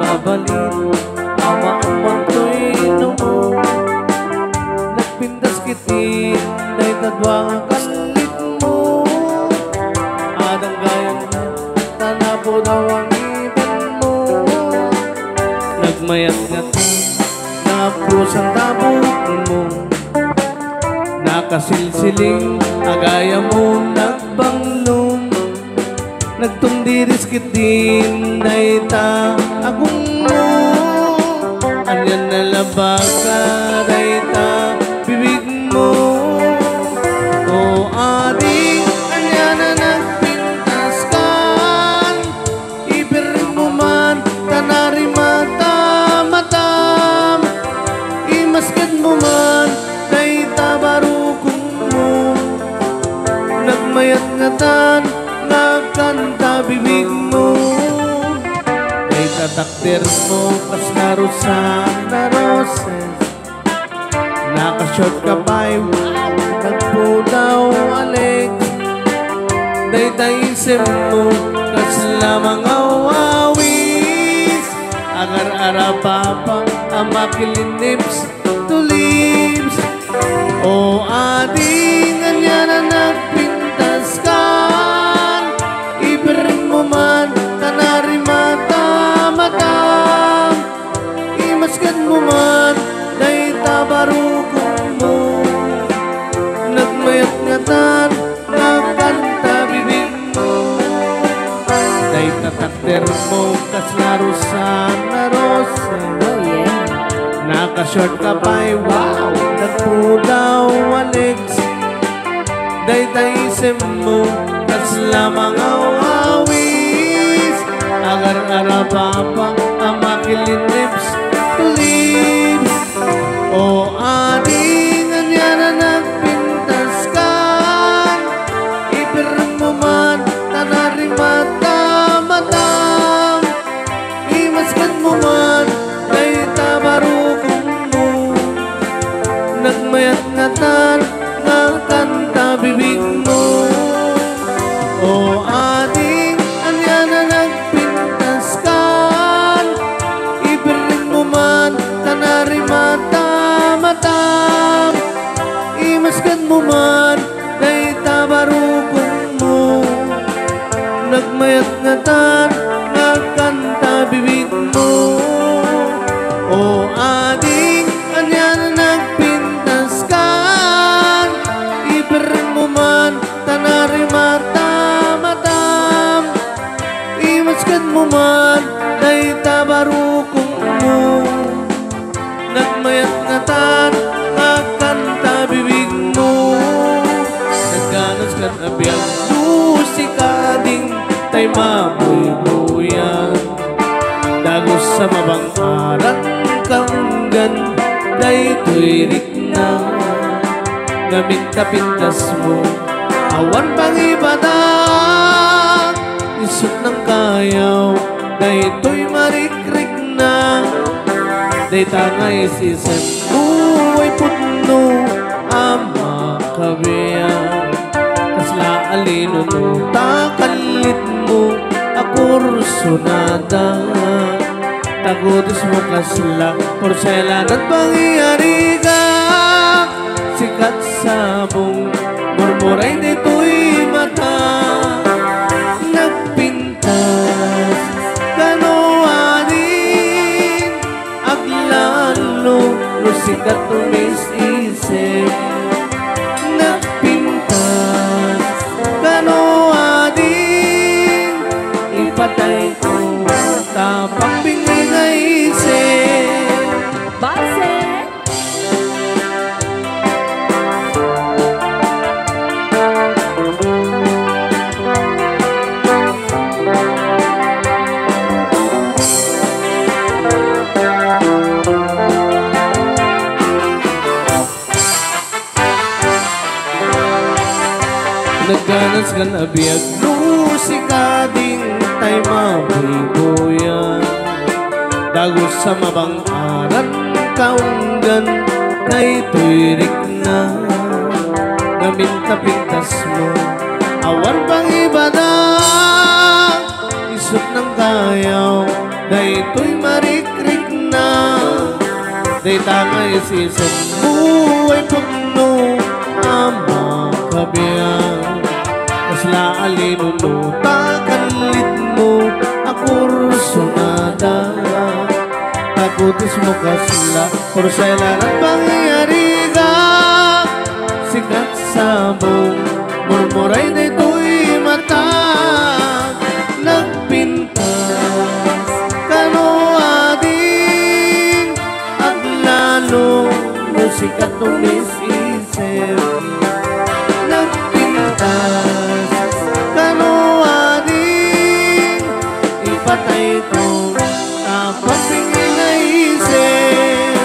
mabalin ama amang to'y noo nagpindas kitin dahil tadwa kalit mo adang gayang tanapo daw ang ibon mo nagmayat nga napusang tabot mo nakasilsiling agaya mo nagbanglong nagtundiris kitin dahil ta agong mo anyan na labaga dahil ta bibig mo o ading anyan na nagpintas kan ibirin mo man tanari mata-matam imaskad mo man dahil ta barukong mo nagmayat ngatan nagkanta bibig mo ay tatakder mo kas narusan na roses nakashot ka pa'y wow nagpudaw Alex day taisip mo kas lamang awawis agar-ara papang amakilin lips to lips o ading anya na nagpintas ka ibirin mo man tanari mata-matam imaskan mo man dahil tabarukong mo nagmayat ngatan nagkanta bibig mo dahil tatakder mo kas larusan na roses nakashort ka pa'y wow nagpudaw Alex dahil taisip mo kas lamang awawis agar-ara papang amakilin lips to lips o ading anya na nagpintas kan ibirin mo man tanari mata-matam imaskan mo man dahil tabarukong mo nagmayat ngatan nagkanta bibig mo o ading anya na nagpintas kan ibirin mo man tanari mata-matam imaskan mo man dahil tabarukong mo nagmayat ngatan nagkanta bibig mo o ading anya na nagpintas kan ibirin mo man tanari mata-matam imaskan mo man dahil tabarukong mo nagmayat ngatan nagkanta bibig mo nagganas kan abiyang musika ding tay mamoy buyan dagos sa mabang-aran kanggan day tuirik na gamit kapintas mo awan pang ibadang isot ng kayaw day to'y marikrik na day tangay sisem buhay putno ama kabiyan kasla alino no takalit mo akursunada tagutis mo kasla porselan at pangyariga sikat sabong murmuray dito'y mata nagpintas kanoanin aglalo lusikat tumis-isip nagpintas kanoanin ipatay ko tapang bingay-isip Base! nagganas kan abiyag musika ding tay mabigoyan dagos sa mabang-aran kaunggan kay tuirik na naminta-pintas mo awan pang ibada isot ng kayaw daytoy marikrik na, day tangay sisan buhay pagno ama kabiyan. Kasla alinunuta kanlit mo akursonada, takutis mo kasla porsela at pangyayari ka. Sikat sa mong murmuray daytoy mata, nagpintas kano ading at lalo musikat umisisip. Nagpintas kano ading ipatay ko tapos pinaisip.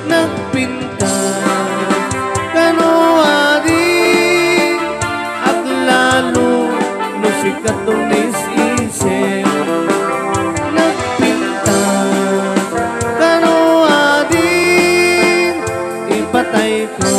Nagpintas kano ading at lalo musikat umisisip. Nagpintas kano ading ipatay ko